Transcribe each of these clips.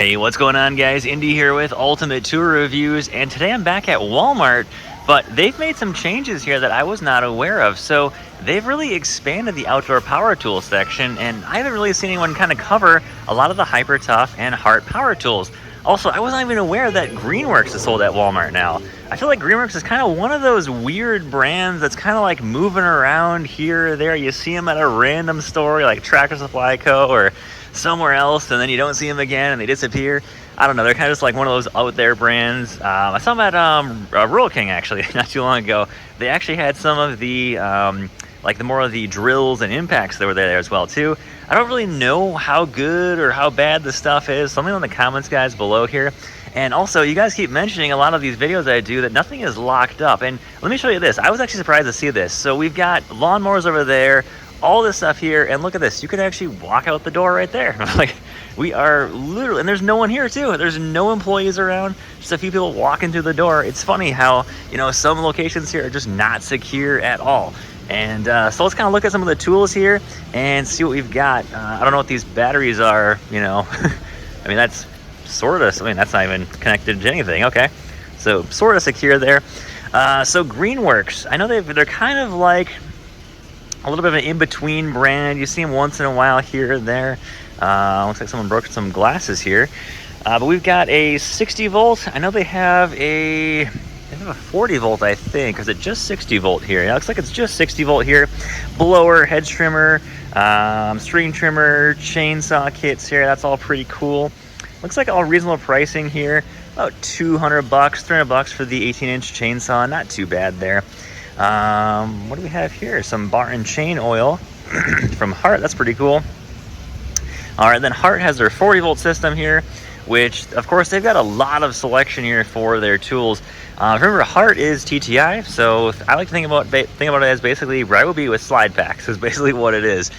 Hey, what's going on, guys? Indy here with Ultimate Tour Reviews, and today I'm back at Walmart, but they've made some changes here that I was not aware of. So they've really expanded the outdoor power tool section, and I haven't really seen anyone kind of cover a lot of the Hyper Tough and Hart power tools. Also, I wasn't even aware that Greenworks is sold at Walmart now. I feel like Greenworks is kind of one of those weird brands that's kind of like moving around here or there. You see them at a random store like Tractor Supply Co. or somewhere else, and then you don't see them again and they disappear. I don't know, they're kind of just like one of those out there brands. I saw them at Rural King actually not too long ago. They actually had some of the like the more of the drills and impacts that were there as well too. I don't really know how good or how bad the stuff is. Something in the comments, guys, below here. And also, you guys keep mentioning a lot of these videos I do that nothing is locked up. And let me show you this. I was actually surprised to see this. So we've got lawnmowers over there, all this stuff here, and look at this. You can actually walk out the door right there. Like, we are literally, and there's no one here too. There's no employees around, just a few people walking through the door. It's funny how, you know, some locations here are just not secure at all. And so let's kind of look at some of the tools here and see what we've got. I don't know what these batteries are, you know. I mean, that's sort of, I mean, that's not even connected to anything. Okay, so sort of secure there. So Greenworks, I know they're kind of like a little bit of an in-between brand. You see them once in a while here and there. Looks like someone broke some glasses here. But we've got a 60 volt. I know they have a 40 volt, I think. Is it just 60 volt here? Yeah, it looks like it's just 60 volt here. Blower, hedge trimmer, string trimmer, chainsaw kits here. That's all pretty cool. Looks like all reasonable pricing here. About $200, $300 for the 18-inch chainsaw. Not too bad there. What do we have here? Some bar and chain oil from Hart. That's pretty cool. All right, then Hart has their 40 volt system here, which of course they've got a lot of selection here for their tools. Remember, Hart is TTI, so I like to think about it as basically Ryobi with slide packs is basically what it is.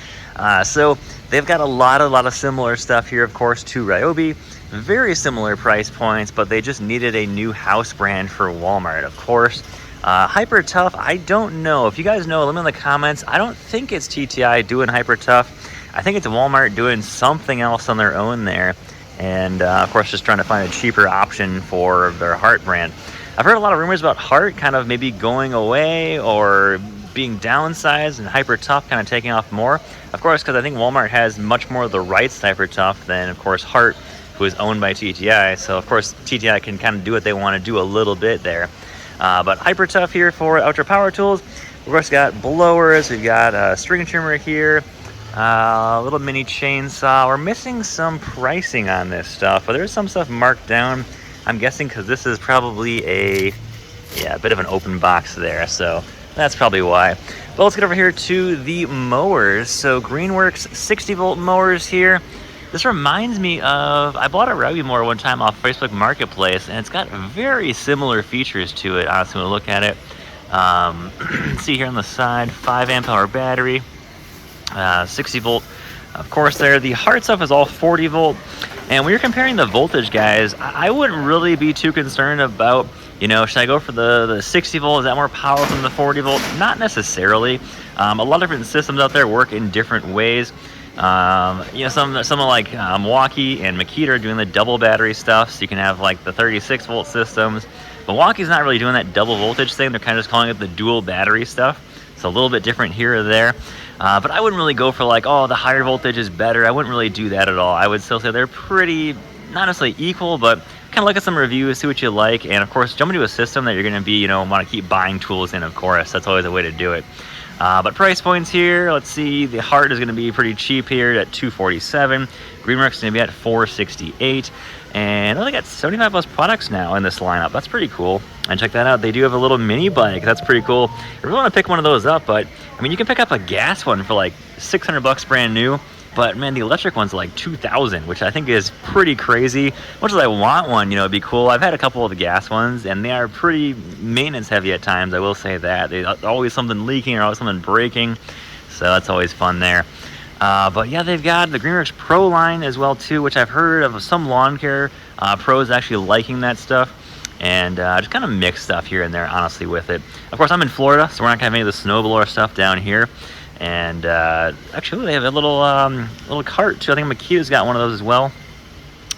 So they've got a lot of similar stuff here, of course, to Ryobi. Very similar price points, but they just needed a new house brand for Walmart, of course. Hyper Tough, I don't know. If you guys know, let me know in the comments. I don't think it's TTI doing Hyper Tough. I think it's Walmart doing something else on their own there. And of course, just trying to find a cheaper option for their Hart brand. I've heard a lot of rumors about Hart kind of maybe going away or being downsized and Hyper Tough kind of taking off more. Of course, because I think Walmart has much more of the rights to Hyper Tough than, of course, Hart, who is owned by TTI. So, of course, TTI can kind of do what they want to do a little bit there. But Hyper Tough here for outdoor power tools. Of course, got blowers. We've got a string trimmer here. A little mini chainsaw. We're missing some pricing on this stuff, but there's some stuff marked down. I'm guessing because this is probably a bit of an open box there, so that's probably why. But let's get over here to the mowers. So Greenworks 60 volt mowers here. This reminds me of, I bought a Ryobi mower one time off Facebook Marketplace, and it's got very similar features to it, honestly, when we look at it. See here on the side, 5 amp hour battery, 60 volt. Of course, there, the Hart stuff is all 40 volt. And when you're comparing the voltage, guys, I wouldn't really be too concerned about, you know, should I go for the 60 volt? Is that more powerful than the 40 volt? Not necessarily. A lot of different systems out there work in different ways. You know, some like Milwaukee and Makita are doing the double battery stuff, so you can have like the 36 volt systems. Milwaukee's not really doing that double voltage thing. They're kind of just calling it the dual battery stuff. It's a little bit different here or there. But I wouldn't really go for like, oh, the higher voltage is better. I wouldn't really do that at all. I would still say they're pretty, not necessarily equal, but kind of look at some reviews, see what you like, and of course, jump into a system that you're going to be, you know, want to keep buying tools in, of course. That's always a way to do it. But price points here, let's see, the Hart is going to be pretty cheap here at $247. Greenworks is going to be at $468. And they got 75 plus products now in this lineup. That's pretty cool. And check that out. They do have a little mini bike. That's pretty cool. I really want to pick one of those up, but I mean, you can pick up a gas one for like $600 brand new. But man, the electric one's like $2,000, which I think is pretty crazy. Much as I want one, you know, it'd be cool. I've had a couple of the gas ones, and they are pretty maintenance heavy at times. I will say that. There's always something leaking or always something breaking, so that's always fun there. But yeah, they've got the Greenworks Pro line as well too, which I've heard of some lawn care pros actually liking that stuff. And just kind of mixed stuff here and there, honestly, with it. Of course, I'm in Florida, so we're not going to have any of the snowblower stuff down here. And actually, they have a little cart too. I think Makita's got one of those as well.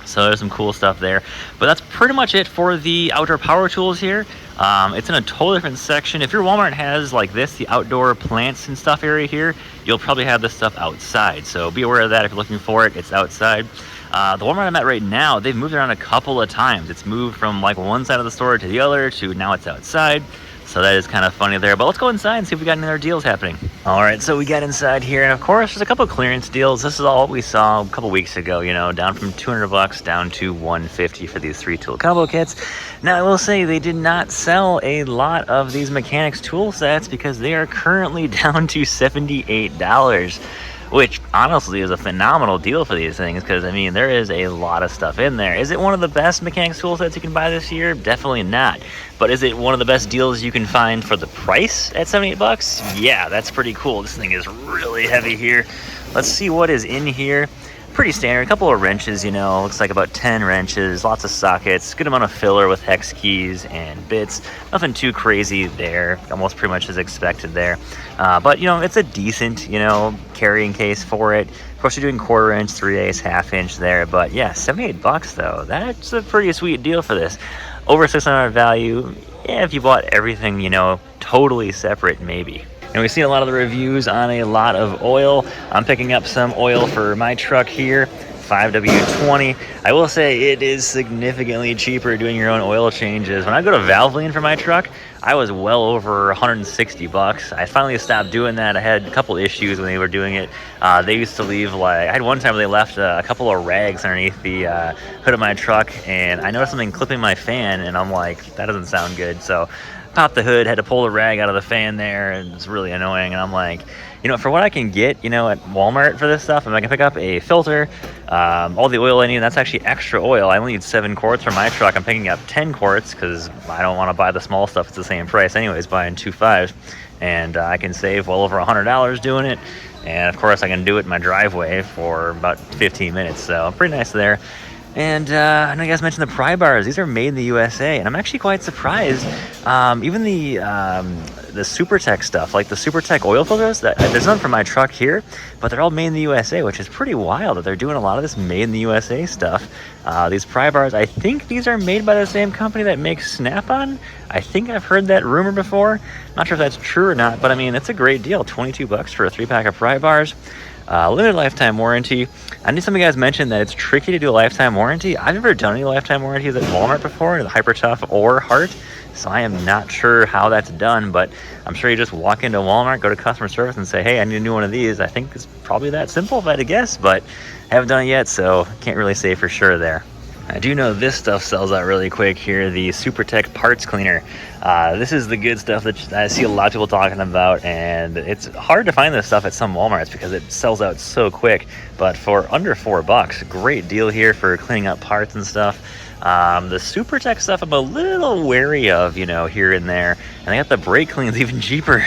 So there's some cool stuff there. But that's pretty much it for the outdoor power tools here. It's in a totally different section. If your Walmart has like this, the outdoor plants and stuff area here, you'll probably have this stuff outside. So be aware of that if you're looking for it. It's outside. The Walmart I'm at right now, they've moved around a couple of times. It's moved from like one side of the store to the other to now it's outside. So that is kind of funny there. But let's go inside and see if we got any other deals happening. All right, so we got inside here, and of course, there's a couple of clearance deals. This is all we saw a couple weeks ago, you know, down from $200 down to $150 for these 3-tool combo kits. Now, I will say they did not sell a lot of these mechanics tool sets because they are currently down to $78. Which honestly is a phenomenal deal for these things because, I mean, there is a lot of stuff in there. Is it one of the best mechanics tool sets you can buy this year? Definitely not. But is it one of the best deals you can find for the price at $78? Yeah, that's pretty cool. This thing is really heavy here. Let's see what is in here. Pretty standard, a couple of wrenches, you know, looks like about 10 wrenches, lots of sockets, good amount of filler with hex keys and bits. Nothing too crazy there, almost pretty much as expected there. But, you know, it's a decent, you know, carrying case for it. Of course, you're doing 1/4 inch, 3/8, 1/2 inch there, but yeah, $78 though. That's a pretty sweet deal for this. Over $600 value, yeah, if you bought everything, you know, totally separate, maybe. And we've seen a lot of the reviews on a lot of oil. I'm picking up some oil for my truck here, 5W20. I will say it is significantly cheaper doing your own oil changes. When I go to Valvoline for my truck, I was well over $160. I finally stopped doing that. I had a couple issues when they were doing it. They used to leave like, I had one time where they left a couple of rags underneath the hood of my truck, and I noticed something clipping my fan, and I'm like, that doesn't sound good. So popped the hood, had to pull the rag out of the fan there, and it's really annoying. And I'm like, you know, for what I can get, you know, at Walmart for this stuff, I can pick up a filter, all the oil I need, that's actually extra oil. I only need 7 quarts for my truck. I'm picking up 10 quarts because I don't want to buy the small stuff. It's the same price anyways, buying 2 5s. And I can save well over $100 doing it. And of course, I can do it in my driveway for about 15 minutes. So pretty nice there. And I know you guys mentioned the pry bars. These are made in the USA, and I'm actually quite surprised. Even the SuperTech stuff, like the SuperTech oil filters, there's none for my truck here, but they're all made in the USA, which is pretty wild that they're doing a lot of this made in the USA stuff. These pry bars, I think these are made by the same company that makes Snap-on. I think I've heard that rumor before. Not sure if that's true or not, but I mean, it's a great deal. $22 for a 3-pack of pry bars. Limited lifetime warranty. I know some of you guys mentioned that it's tricky to do a lifetime warranty. I've never done any lifetime warranties at Walmart before, the Hyper Tough or Hart, so I am not sure how that's done, but I'm sure you just walk into Walmart, go to customer service and say, hey, I need a new one of these. I think it's probably that simple if I had to guess, but I haven't done it yet, so can't really say for sure there. I do know this stuff sells out really quick here, the SuperTech parts cleaner. This is the good stuff that I see a lot of people talking about, and it's hard to find this stuff at some Walmarts because it sells out so quick. But for under $4, great deal here for cleaning up parts and stuff. The SuperTech stuff I'm a little wary of, you know, here and there. And I got the brake cleans even cheaper,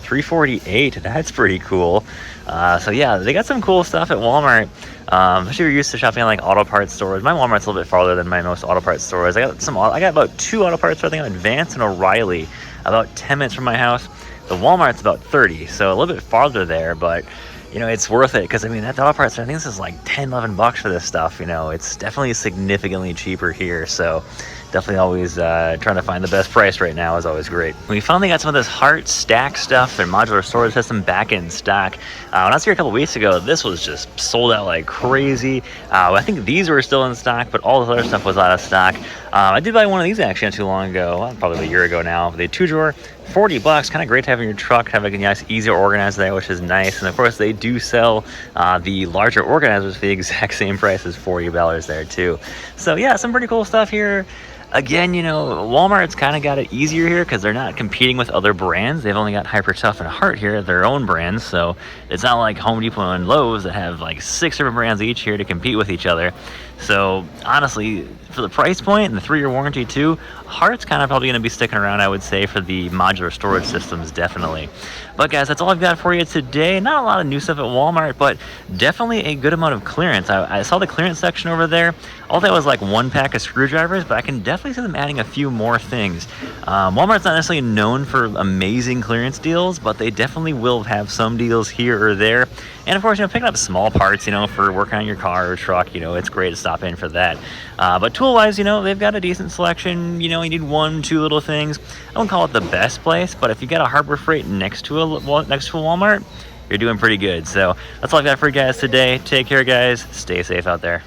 $3.48. That's pretty cool. So yeah, they got some cool stuff at Walmart. Especially if you're used to shopping at like auto parts stores. My Walmart's a little bit farther than my most auto parts stores. I got about 2 auto parts stores, I think, Advance and O'Reilly, about 10 minutes from my house. The Walmart's about 30, so a little bit farther there, but you know, it's worth it because I mean, that auto parts store, I think this is like $10-11 for this stuff. You know, it's definitely significantly cheaper here, so definitely always trying to find the best price right now is always great. We finally got some of this Hart stack stuff. Their modular storage system back in stock. When I was here a couple weeks ago, this was just sold out like crazy. I think these were still in stock, but all the other stuff was out of stock. I did buy one of these actually not too long ago, well, probably a year ago now. The 2-drawer, $40, kind of great to have in your truck, have a nice, easy organizer there, which is nice. And of course, they do sell the larger organizers for the exact same price as $40 there too. So yeah, some pretty cool stuff here. Again, you know, Walmart's kind of got it easier here because they're not competing with other brands. They've only got Hyper Tough and Hart here, their own brands. So it's not like Home Depot and Lowe's that have like 6 different brands each here to compete with each other. So honestly, for the price point and the 3-year warranty too, Hart's kind of probably going to be sticking around, I would say, for the modular storage systems, definitely. But guys, that's all I've got for you today. Not a lot of new stuff at Walmart, but definitely a good amount of clearance. I saw the clearance section over there. All that was like 1 pack of screwdrivers, but I can definitely see them adding a few more things. Walmart's not necessarily known for amazing clearance deals, but they definitely will have some deals here or there. And of course, picking up small parts, for working on your car or truck, it's great to stop in for that. But tool-wise, they've got a decent selection. You need 1-2 little things. I wouldn't call it the best place, but if you got a Harbor Freight next to a Walmart, you're doing pretty good. So that's all I've got for you guys today. Take care, guys. Stay safe out there.